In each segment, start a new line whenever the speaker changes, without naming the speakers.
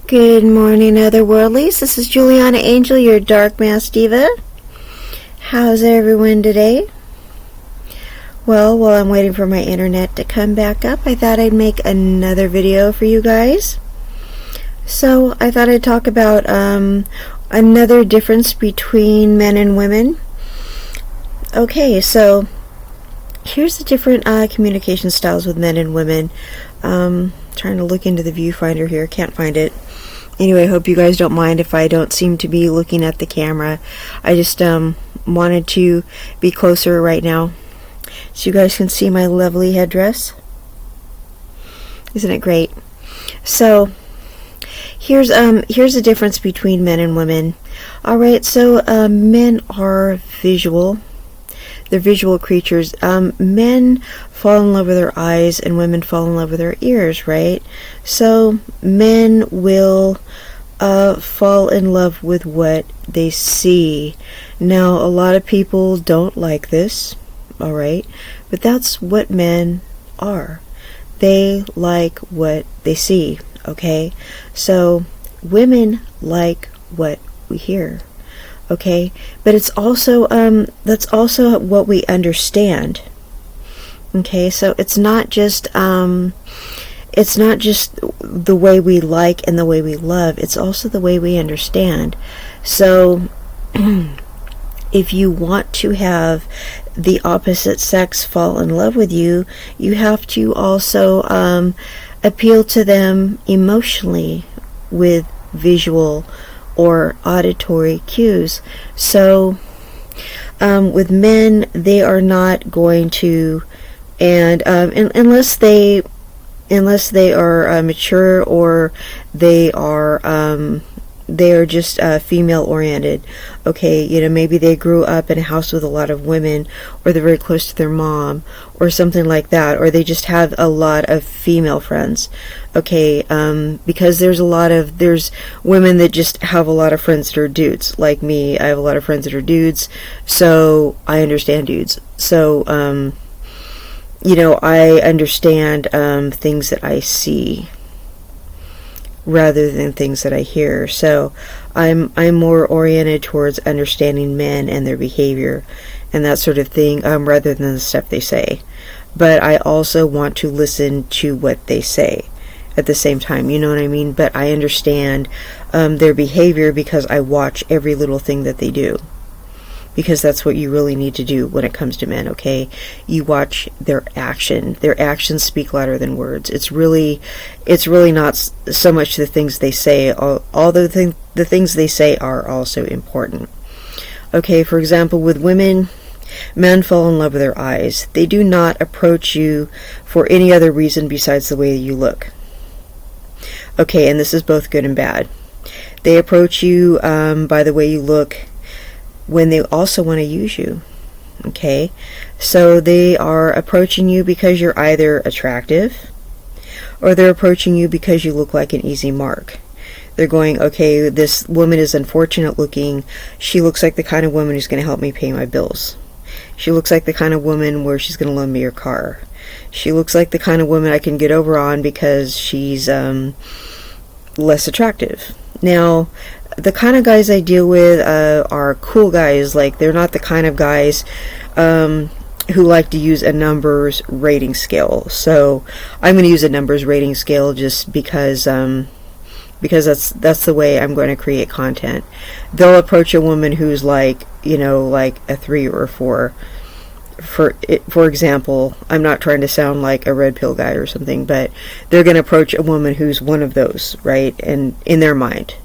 Good morning, otherworldlies. This is Juliana Angel, your Dark Mass Diva. How's everyone today? Well, while I'm waiting for my internet to come back up, I thought I'd make another video for you guys. So, I thought I'd talk about another difference between men and women. Okay, so here's the different communication styles with men and women. Trying to look into the viewfinder here, can't find it. Anyway, I hope you guys don't mind if I don't seem to be looking at the camera. I just wanted to be closer right now so you guys can see my lovely headdress. Isn't it great? So here's the difference between men and women. Alright, so men are visual. They're visual creatures. Men fall in love with their eyes and women fall in love with their ears, right? So men will fall in love with what they see. Now, a lot of people don't like this, alright? But that's what men are. They like what they see, okay? So women like what we hear. Okay, but it's also that's also what we understand. Okay, so it's not just the way we like and the way we love. It's also the way we understand. So if you want to have the opposite sex fall in love with you, you have to also appeal to them emotionally with visual or auditory cues. So with men, they are not going to, and unless they are mature, or they are just female oriented. Okay, you know, maybe they grew up in a house with a lot of women, or they're very close to their mom, or something like that, or they just have a lot of female friends. Okay, because there's women that just have a lot of friends that are dudes. Like me, I have a lot of friends that are dudes, so I understand dudes. So, you know, I understand things that I see rather than things that I hear. So I'm more oriented towards understanding men and their behavior and that sort of thing, rather than the stuff they say. But I also want to listen to what they say at the same time, you know what I mean? But I understand their behavior because I watch every little thing that they do. Because that's what you really need to do when it comes to men, okay? You watch their action. Their actions speak louder than words. It's really not so much the things they say, although the things they say are also important. Okay, for example, with women, men fall in love with their eyes. They do not approach you for any other reason besides the way you look. Okay, and this is both good and bad. They approach you by the way you look when they also want to use you. Okay, so they are approaching you because you're either attractive, or they're approaching you because you look like an easy mark. They're going, okay, this woman is unfortunate looking. She looks like the kind of woman who's going to help me pay my bills. She looks like the kind of woman where she's going to loan me her car. She looks like the kind of woman I can get over on because she's less attractive. Now, the kind of guys I deal with are cool guys. Like, they're not the kind of guys who like to use a numbers rating scale. So I'm going to use a numbers rating scale just because that's the way I'm going to create content. They'll approach a woman who's like, you know, like a 3 or a 4. For example, I'm not trying to sound like a red pill guy or something, but they're going to approach a woman who's one of those, right? And in their mind,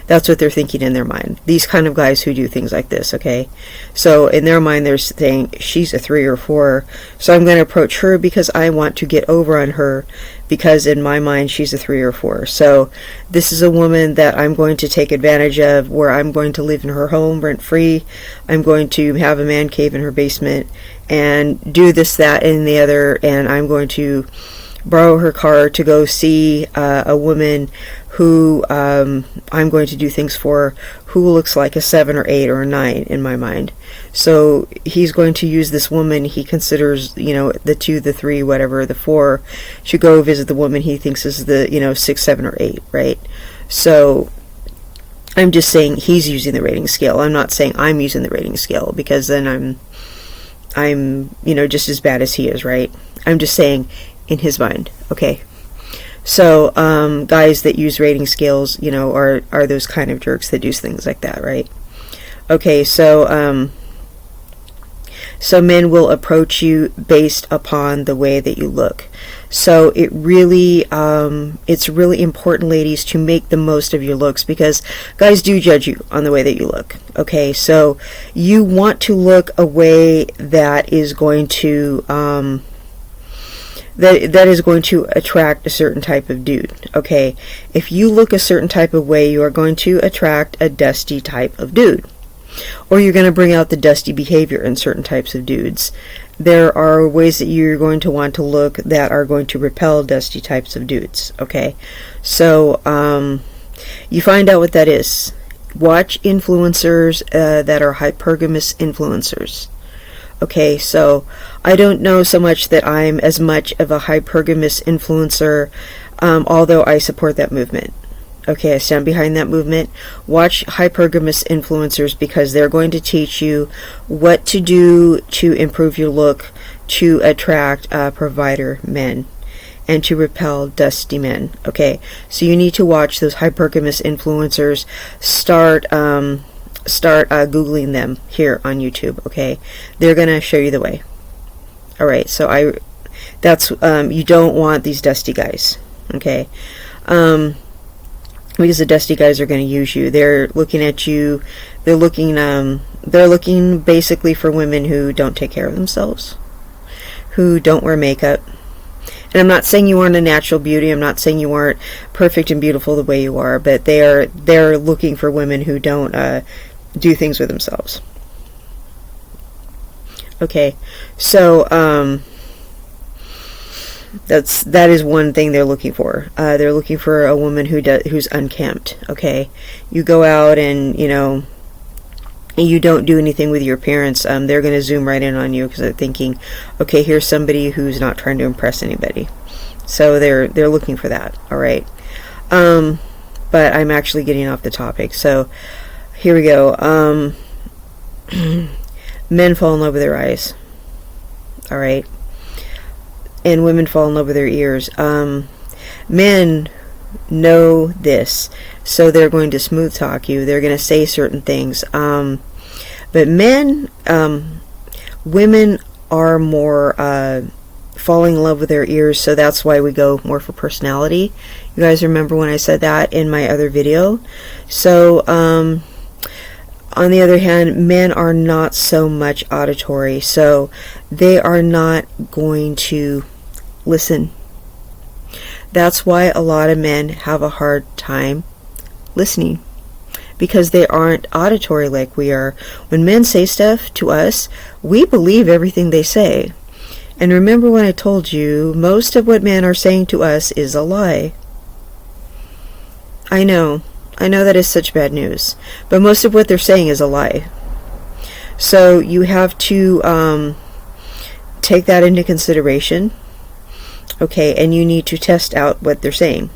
that's what they're thinking in their mind. These kind of guys who do things like this, okay? So in their mind, they're saying, she's a 3 or 4, so I'm going to approach her because I want to get over on her, because in my mind, she's a 3 or 4. So this is a woman that I'm going to take advantage of, where I'm going to live in her home rent-free. I'm going to have a man cave in her basement and do this, that, and the other, and I'm going to borrow her car to go see a woman who I'm going to do things for, who looks like a 7 or 8 or a 9 in my mind. So he's going to use this woman he considers, the 2, the 3, whatever, the 4, to go visit the woman he thinks is the, 6, 7, or 8, right? So I'm just saying he's using the rating scale. I'm not saying I'm using the rating scale, because then I'm just as bad as he is, right? I'm just saying in his mind, okay? So, guys that use rating scales, are those kind of jerks that do things like that, right? Okay, so men will approach you based upon the way that you look. So it's really important, ladies, to make the most of your looks, because guys do judge you on the way that you look. Okay, so you want to look a way that is going to that is going to attract a certain type of dude. Okay, if you look a certain type of way, you are going to attract a dusty type of dude, or you're going to bring out the dusty behavior in certain types of dudes. There are ways that you're going to want to look that are going to repel dusty types of dudes. Okay, so you find out what that is. Watch influencers that are hypergamous influencers. Okay, so I don't know so much that I'm as much of a hypergamous influencer, although I support that movement. Okay, I stand behind that movement. Watch hypergamous influencers, because they're going to teach you what to do to improve your look, to attract provider men, and to repel dusty men. Okay, so you need to watch those hypergamous influencers. Start Googling them here on YouTube. Okay, they're gonna show you the way. All right, so you don't want these dusty guys. Okay, because the dusty guys are going to use you. They're looking at you. They're looking basically for women who don't take care of themselves, who don't wear makeup. And I'm not saying you aren't a natural beauty. I'm not saying you aren't perfect and beautiful the way you are, but they're looking for women who don't do things with themselves. Okay, so that is one thing they're looking for. They're looking for a woman who's unkempt. Okay, you go out and you don't do anything with your appearance. They're going to zoom right in on you, because they're thinking, okay, here's somebody who's not trying to impress anybody. So they're looking for that. All right, but I'm actually getting off the topic. So here we go. Men fall in love with their eyes. All right. And women fall in love with their ears. Men know this, so they're going to smooth talk you. They're going to say certain things. But women are more falling in love with their ears, so that's why we go more for personality. You guys remember when I said that in my other video? So, on the other hand, men are not so much auditory, so they are not going to listen. That's why a lot of men have a hard time listening, because they aren't auditory like we are. When men say stuff to us, we believe everything they say. And remember when I told you, most of what men are saying to us is a lie. I know that is such bad news, but most of what they're saying is a lie. So you have to take that into consideration. Okay, and you need to test out what they're saying.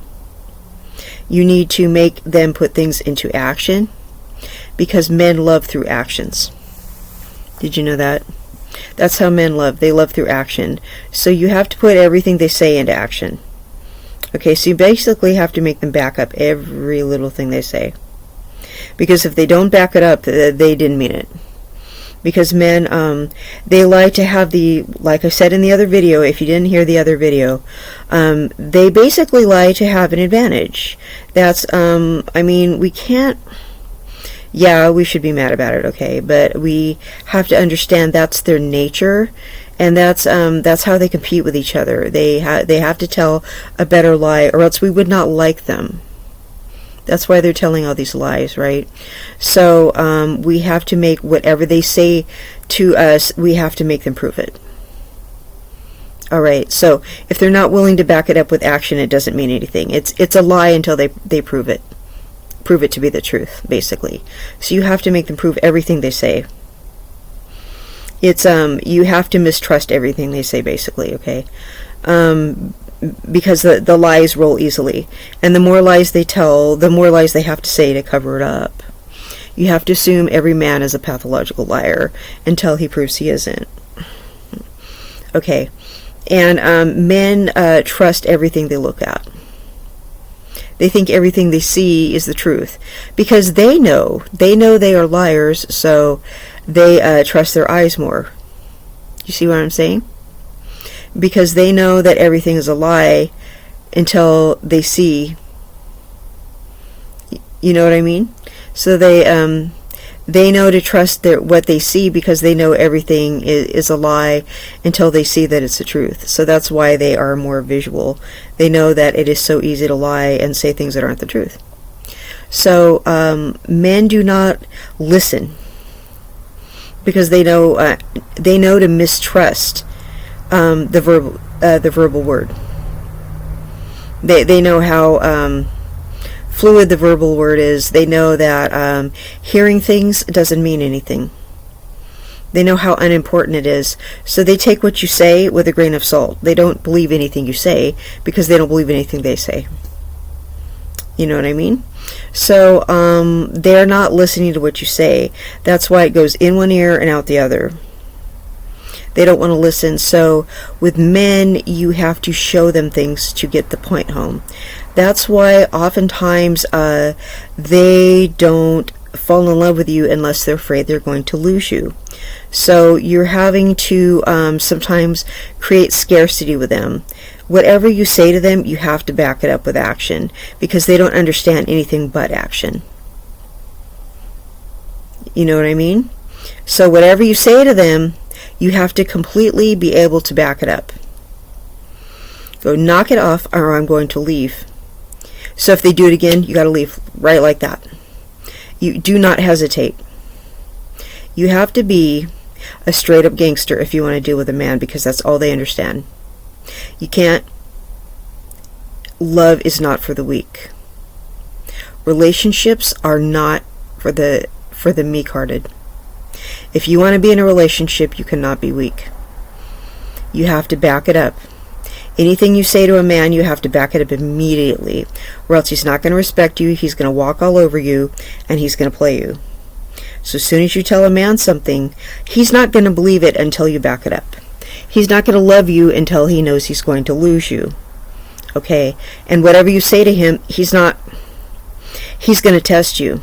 You need to make them put things into action, because men love through actions. Did you know that? That's how men love. They love through action. So you have to put everything they say into action. Okay, so you basically have to make them back up every little thing they say. Because if they don't back it up, they didn't mean it. Because men, they like to have like I said in the other video, if you didn't hear the other video, they basically like to have an advantage. That's, we can't, yeah, we should be mad about it, okay, but we have to understand that's their nature, and that's how they compete with each other. They have to tell a better lie, or else we would not like them. That's why they're telling all these lies, right? So we have to make whatever they say to us, we have to make them prove it. All right, so if they're not willing to back it up with action, it doesn't mean anything. It's a lie until they prove it. prove it to be the truth, basically. So you have to make them prove everything they say. It's you have to mistrust everything they say, basically, okay? Because the lies roll easily, and the more lies they tell, the more lies they have to say to cover it up. You have to assume every man is a pathological liar until he proves he isn't. Okay, and men trust everything they look at. They think everything they see is the truth because they know they are liars, so they trust their eyes more. You see what I'm saying? Because they know that everything is a lie until they see. You know what I mean? So they know to trust what they see because they know everything is a lie until they see that it's the truth. So that's why they are more visual. They know that it is so easy to lie and say things that aren't the truth. So men do not listen because they know to mistrust the verbal word. They know how fluid the verbal word is. They know that hearing things doesn't mean anything. They know how unimportant it is. So they take what you say with a grain of salt. They don't believe anything you say because they don't believe anything they say. You know what I mean? So they're not listening to what you say. That's why it goes in one ear and out the other. They don't want to listen. So with men, you have to show them things to get the point home. That's why oftentimes they don't fall in love with you unless they're afraid they're going to lose you. So you're having to sometimes create scarcity with them. Whatever you say to them, you have to back it up with action because they don't understand anything but action. You know what I mean? So whatever you say to them, you have to completely be able to back it up. Go knock it off or I'm going to leave. So if they do it again, you got to leave right like that. You do not hesitate. You have to be a straight up gangster if you want to deal with a man because that's all they understand. You can't. Love is not for the weak. Relationships are not for the meek-hearted. If you want to be in a relationship, you cannot be weak. You have to back it up. Anything you say to a man, you have to back it up immediately, or else he's not going to respect you, he's going to walk all over you, and he's going to play you. So as soon as you tell a man something, he's not going to believe it until you back it up. He's not going to love you until he knows he's going to lose you. Okay? And whatever you say to him, he's going to test you.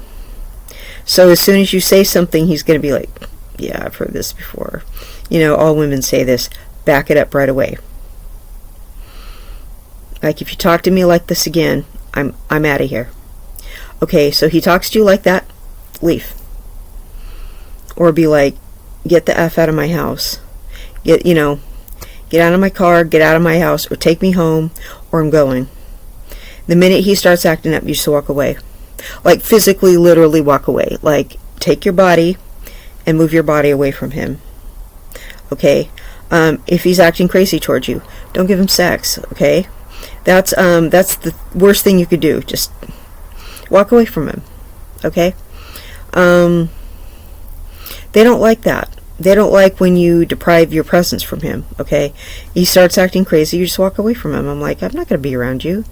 So as soon as you say something, he's going to be like, yeah, I've heard this before. You know, all women say this. Back it up right away. Like, if you talk to me like this again, I'm out of here. Okay, so he talks to you like that, leave. Or be like, get the F out of my house. Get out of my car, get out of my house, or take me home, or I'm going. The minute he starts acting up, you just walk away. Like, physically, literally walk away. Like, take your body and move your body away from him. Okay? If he's acting crazy towards you, don't give him sex, okay? That's the worst thing you could do. Just walk away from him, okay? They don't like that. They don't like when you deprive your presence from him, okay? He starts acting crazy, you just walk away from him. I'm like, I'm not going to be around you.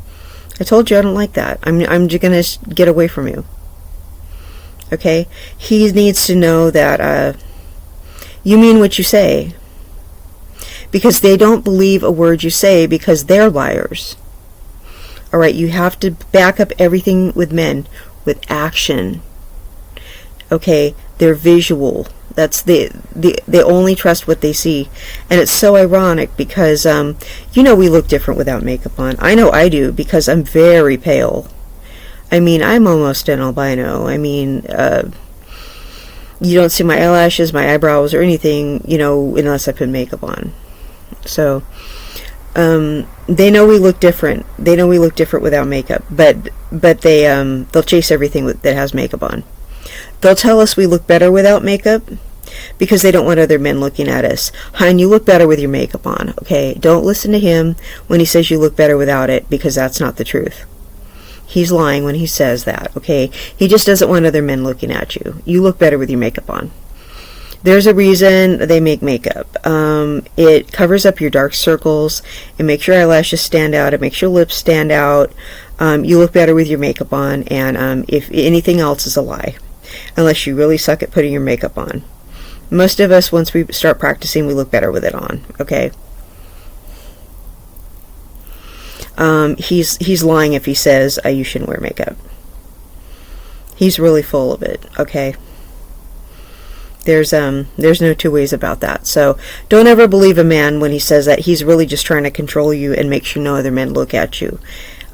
I told you I don't like that. I'm just going to get away from you, okay? He needs to know that you mean what you say. Because they don't believe a word you say because they're liars. Alright, you have to back up everything with men with action. Okay, they're visual. That's they only trust what they see. And it's so ironic because we look different without makeup on. I know I do because I'm very pale. I mean, I'm almost an albino. I mean, you don't see my eyelashes, my eyebrows, or anything, unless I put makeup on. So, they know we look different. They know we look different without makeup, but they'll chase everything that has makeup on. They'll tell us we look better without makeup because they don't want other men looking at us. Hon, you look better with your makeup on, okay? Don't listen to him when he says you look better without it because that's not the truth. He's lying when he says that, okay? He just doesn't want other men looking at you. You look better with your makeup on. There's a reason they make makeup. It covers up your dark circles. It makes your eyelashes stand out. It makes your lips stand out. You look better with your makeup on, and if anything else is a lie, unless you really suck at putting your makeup on. Most of us, once we start practicing, we look better with it on, okay? He's lying if he says you shouldn't wear makeup. He's really full of it, okay? There's no two ways about that. So don't ever believe a man when he says that. He's really just trying to control you and make sure no other men look at you.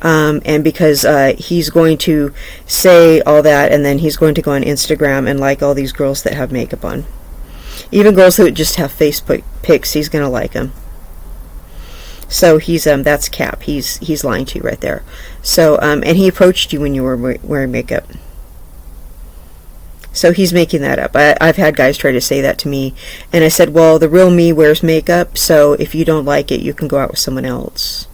And because he's going to say all that, and then he's going to go on Instagram and like all these girls that have makeup on. Even girls who just have face pics, he's going to like them. So he's that's cap. He's lying to you right there. So and he approached you when you were wearing makeup. So he's making that up. I've had guys try to say that to me, and I said, well, the real me wears makeup, so if you don't like it, you can go out with someone else.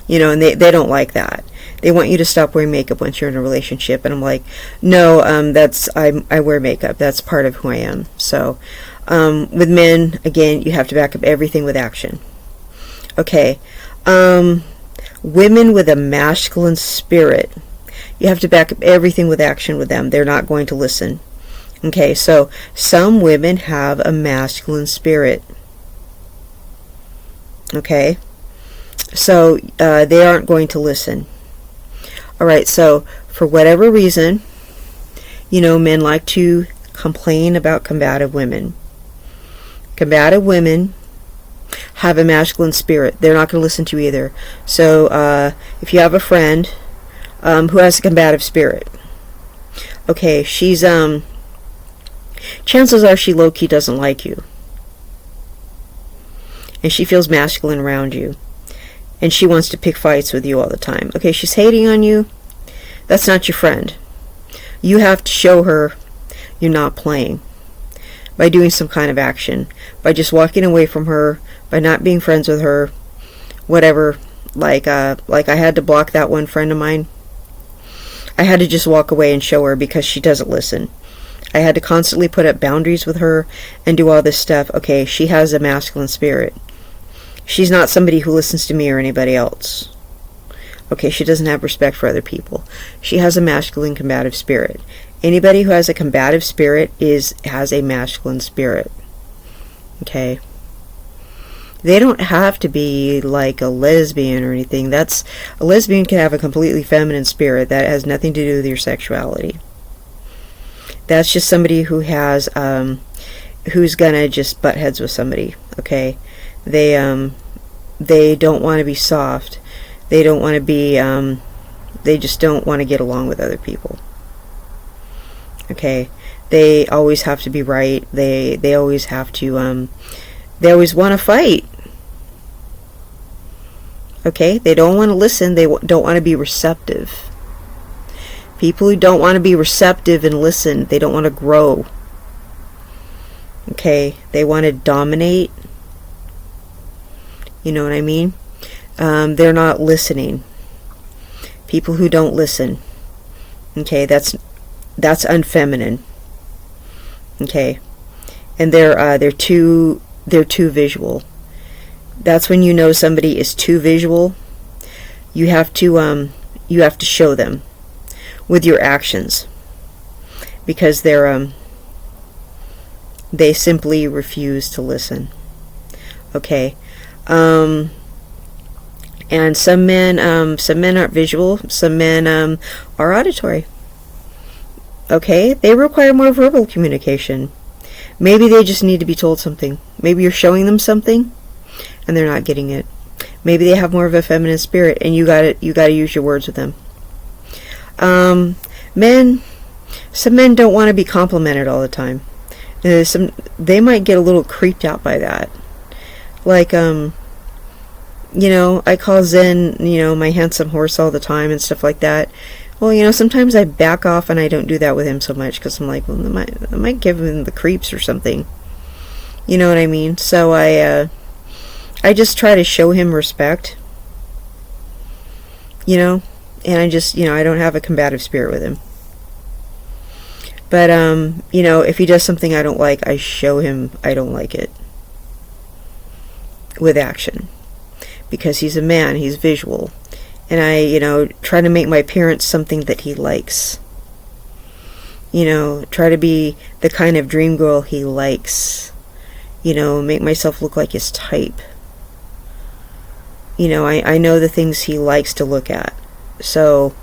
You know, and they don't like that. They want you to stop wearing makeup once you're in a relationship, and I'm like, no, I wear makeup. That's part of who I am. So with men, again, you have to back up everything with action. Okay, women with a masculine spirit, you have to back up everything with action with them. They're not going to listen. Okay, so some women have a masculine spirit. Okay, so they aren't going to listen. Alright, so for whatever reason, you know, men like to complain about combative women. Combative women have a masculine spirit. They're not going to listen to you either. So if you have a friend who has a combative spirit, okay, she's chances are she low-key doesn't like you, and she feels masculine around you, and she wants to pick fights with you all the time. Okay, she's hating on you. That's not your friend. You have to show her you're not playing by doing some kind of action, by just walking away from her, by not being friends with her, whatever. Like I had to block that one friend of mine. I had to just walk away and show her because she doesn't listen. I had to constantly put up boundaries with her and do all this stuff. Okay, she has a masculine spirit. She's not somebody who listens to me or anybody else. Okay, she doesn't have respect for other people. She has a masculine combative spirit. Anybody who has a combative spirit has a masculine spirit. Okay? They don't have to be like a lesbian or anything. A lesbian can have a completely feminine spirit that has nothing to do with your sexuality. That's just somebody who has who's gonna just butt heads with somebody. Okay, they don't want to be soft. They don't want to be. They just don't want to get along with other people. Okay, they always have to be right. They always have to. They always want to fight. Okay, they don't want to listen. They don't want to be receptive. People who don't want to be receptive and listen, they don't want to grow. Okay, they want to dominate. You know what I mean? They're not listening. People who don't listen. Okay, that's unfeminine. Okay, and they're too visual. That's when you know somebody is too visual. You have to show them with your actions, because they simply refuse to listen. Okay, and some men aren't visual. Some men are auditory. Okay, they require more verbal communication. Maybe they just need to be told something. Maybe you're showing them something and they're not getting it. Maybe they have more of a feminine spirit, and you gotta use your words with them. Some men don't want to be complimented all the time. They might get a little creeped out by that. Like, I call Zen, my handsome horse all the time and stuff like that. Well, sometimes I back off and I don't do that with him so much, because I'm like, well, I might give him the creeps or something. You know what I mean? So I just try to show him respect. And I just, I don't have a combative spirit with him. But, if he does something I don't like, I show him I don't like it. With action. Because he's a man, he's visual. And I, try to make my appearance something that he likes. Try to be the kind of dream girl he likes. Make myself look like his type. I know the things he likes to look at. So,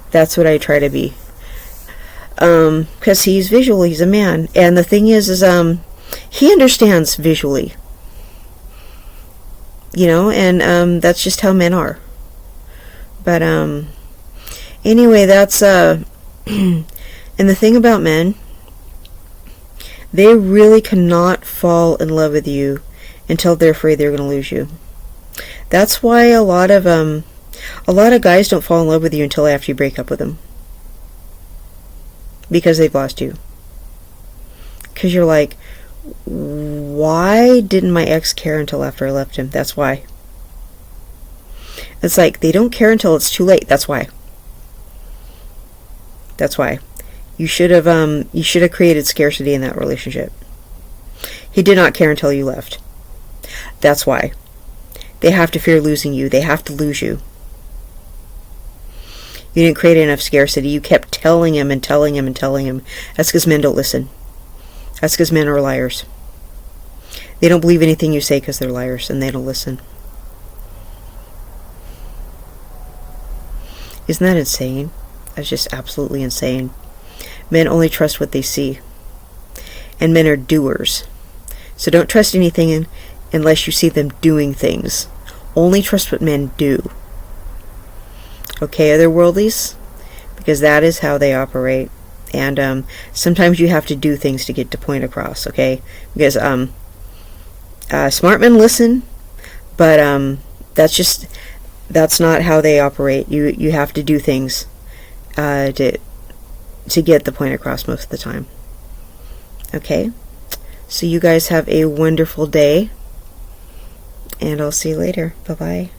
that's what I try to be. Because he's visual, he's a man. And the thing is he understands visually. And that's just how men are. But, anyway, that's, and the thing about men, they really cannot fall in love with you until they're afraid they're going to lose you. That's why a lot of guys don't fall in love with you until after you break up with them. Because they've lost you. Because you're like, why didn't my ex care until after I left him? That's why. It's like, they don't care until it's too late. That's why. That's why. You should have created scarcity in that relationship. He did not care until you left. That's why. They have to fear losing you. They have to lose you. You didn't create enough scarcity. You kept telling him and telling him and telling him. That's because men don't listen. That's because men are liars. They don't believe anything you say because they're liars and they don't listen. Isn't that insane? That's just absolutely insane. Men only trust what they see. And men are doers. So don't trust anything unless you see them doing things. Only trust what men do. Okay, otherworldlies? Because that is how they operate. And sometimes you have to do things to get the point across, okay? Because smart men listen, but that's not how they operate. You have to do things to get the point across most of the time. Okay? So you guys have a wonderful day, and I'll see you later. Bye-bye.